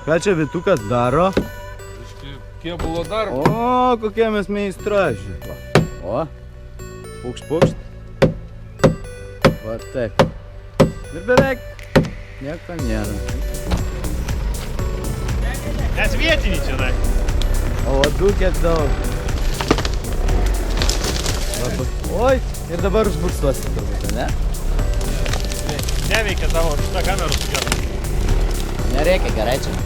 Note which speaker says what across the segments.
Speaker 1: Ką čia Vytukas daro?
Speaker 2: Kėbulo daro.
Speaker 1: O, kokie mes meistrai, žiūrėk. O, pukšt. Va taip. Ir beveik nieko nėra.
Speaker 3: Nes vietiniai čia dar.
Speaker 1: O, dukės daug. Oi, ir dabar užburstuosi turbūt, ne?
Speaker 3: Neveikia tavo šitą kamerą sugėrą.
Speaker 1: Nereikia, gerai čia.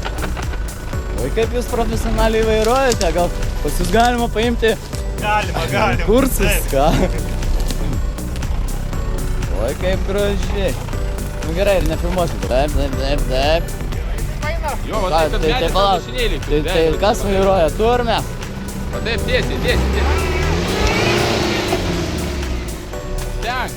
Speaker 1: Oi, kaip jūs profesionaliai vairuojate, gal pas jūs galima paimti
Speaker 3: Galima.
Speaker 1: kursus, ką? Oi, kaip gražiai. Nu gerai, ir nefilmuosiu. Taip.
Speaker 2: Jo, va taip, kad medis mašinėlį.
Speaker 1: Tai kas vairuoja, turime?
Speaker 2: Va taip, tiesiai. Ten.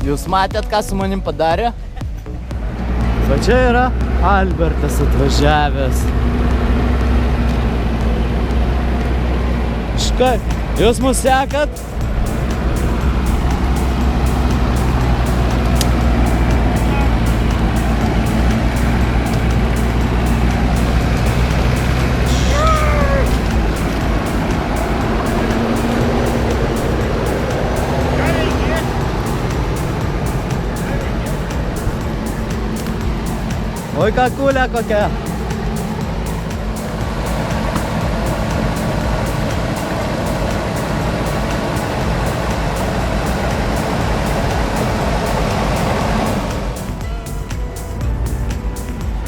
Speaker 1: Jūs matėt, ką su manim padarė? Va čia yra Albertas atvažiavęs. Škai, jūs mus sekat? Oi, ką kulė kokia.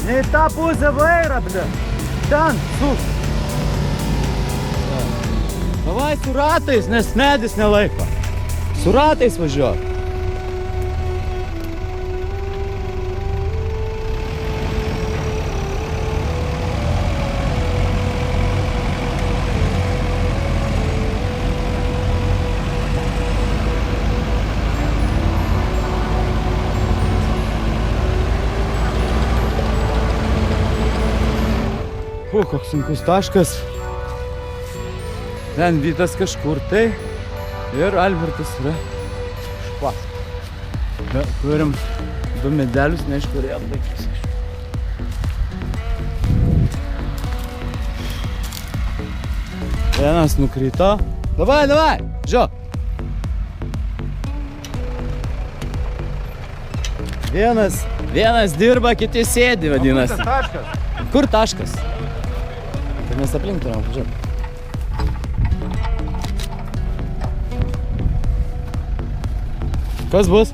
Speaker 1: Ne į tą pusę vairą, bля. Ten, suk. Davai su ratais, nes medis nelaiko. Su ratais važiuok. Koks sunkus taškas. Ten Vytas kažkur tai. Ir Albertas yra špas. Turim 2 medelius, neaišku, kur jie baigtis. Vienas nukrito. Davai, žiūrėk. Vienas dirba, kiti sėdi, vadinasi. Kur taškas? Tai mes aplink turim važiuoti. Kas bus?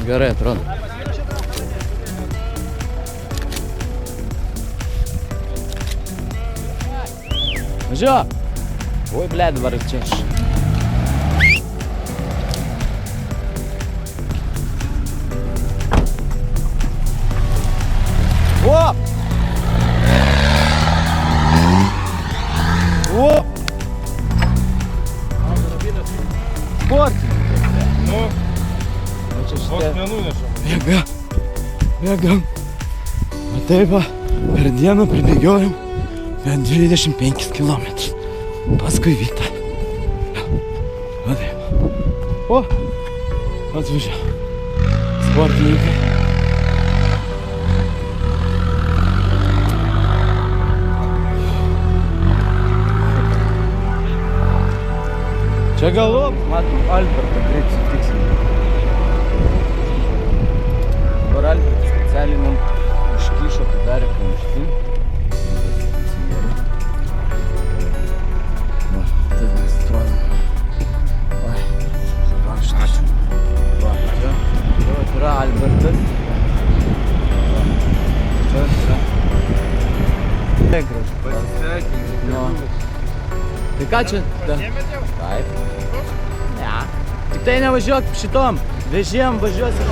Speaker 1: Gerai, atrodo. Važiuok! Oi, ble, dabar čia aš. O! Sportininkai.
Speaker 3: Nu,
Speaker 1: Čia
Speaker 3: vos
Speaker 1: šitie
Speaker 3: nenunešam.
Speaker 1: bėgam. O taip va, per dieną pribėgiojam 25 km. Paskui Vytą. O taip. O, atvažiavo. Sportininkai. Čia galop, matom, Albertą greit sutiksim. Dabar Albertas specialiai mums užkišo, padarė kamštį. Va, tai mes atrodom. Oi, ačiū. Va, čia yra Albertas. Va, čia yra. Tai gražu.
Speaker 2: Pasveikinti.
Speaker 1: Tai ką čia? Taip. Ne. Tik tai nevažiuok šitom. Vežiem važiuosim.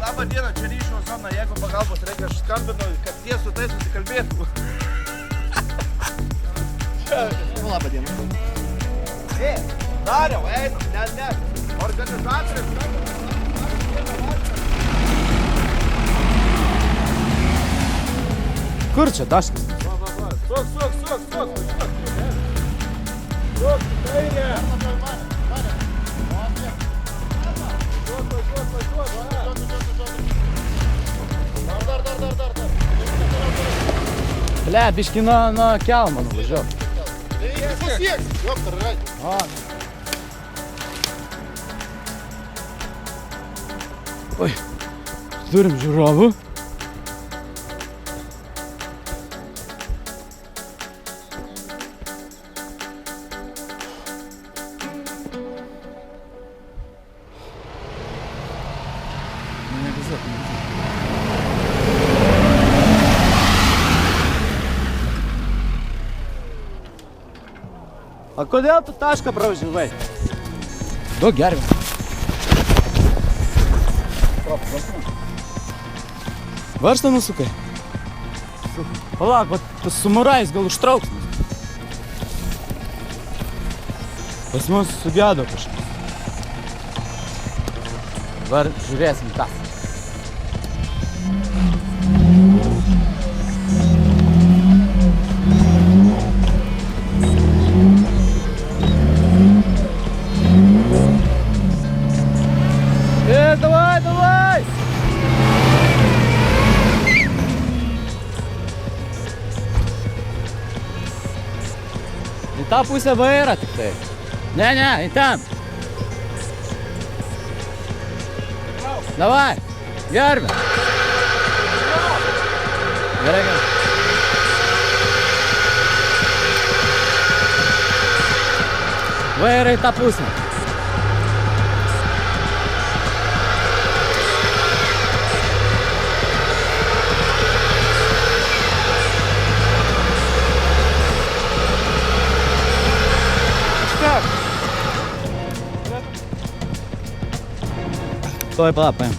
Speaker 4: Labą dieną, čia ryšio zona, jeigu pagalbos reikia, aš skambinu, kad jie su tais susikalbėtų. Labą dieną. Dariau, eik, ne. Organizatorius.
Speaker 1: Kur čia taškas? Ble, biški nuo kelmo nuvažiuok.
Speaker 4: Pasieks, jok, tarai.
Speaker 1: Oi, turim žiūrovų. A kodėl tu tašką pravažiavai? Duok gervę. Varžtą nusukai? Palauk, tas samurajus gal užtrauks. Pas mus sugedo kažkas. Dabar žiūrėsim tą. Давай! Į tą pusę vairą tik tai. Ne, į ten. Davai, gervė. Gerai. Vairą į tą pusę. Sтой, palauk, paim.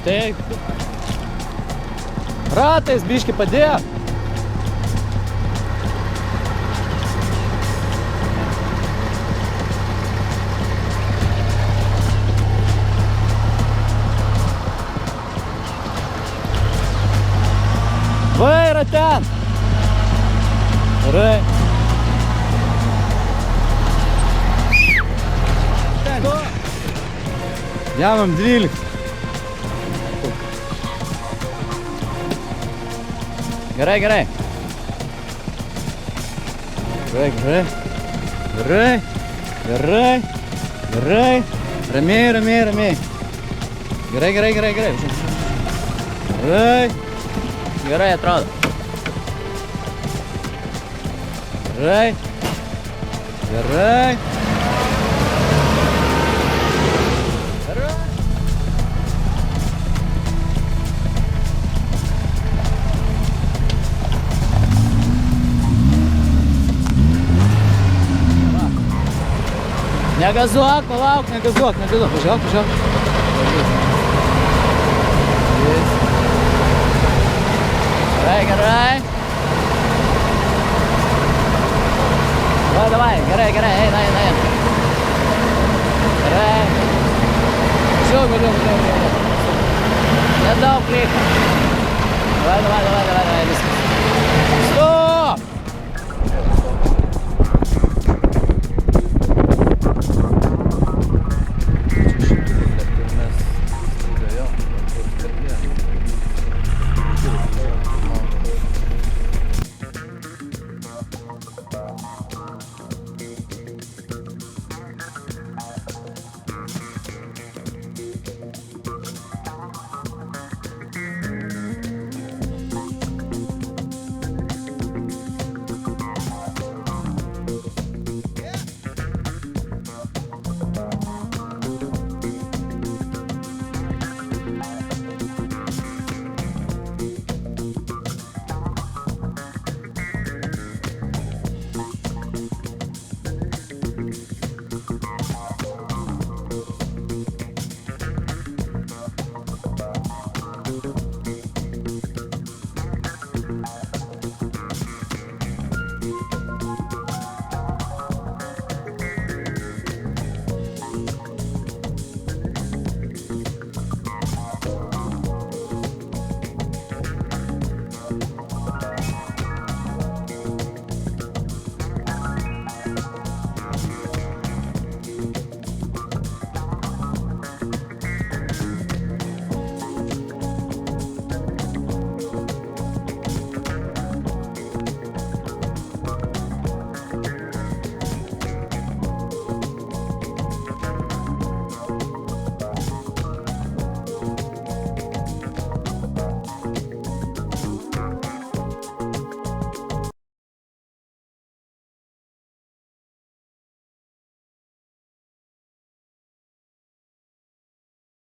Speaker 1: Taip. Ratais biški padėjo. Vairą ten. Gerai. Ямам 12. Gerai. Ramiai. Gerai atrodo. Gerai. Negazuok, palauk, negazuok. Važiuok. Gerai. Давай, gerai, eina. Gerai. Važiuok. Nedaug reikia. Давай, viskas.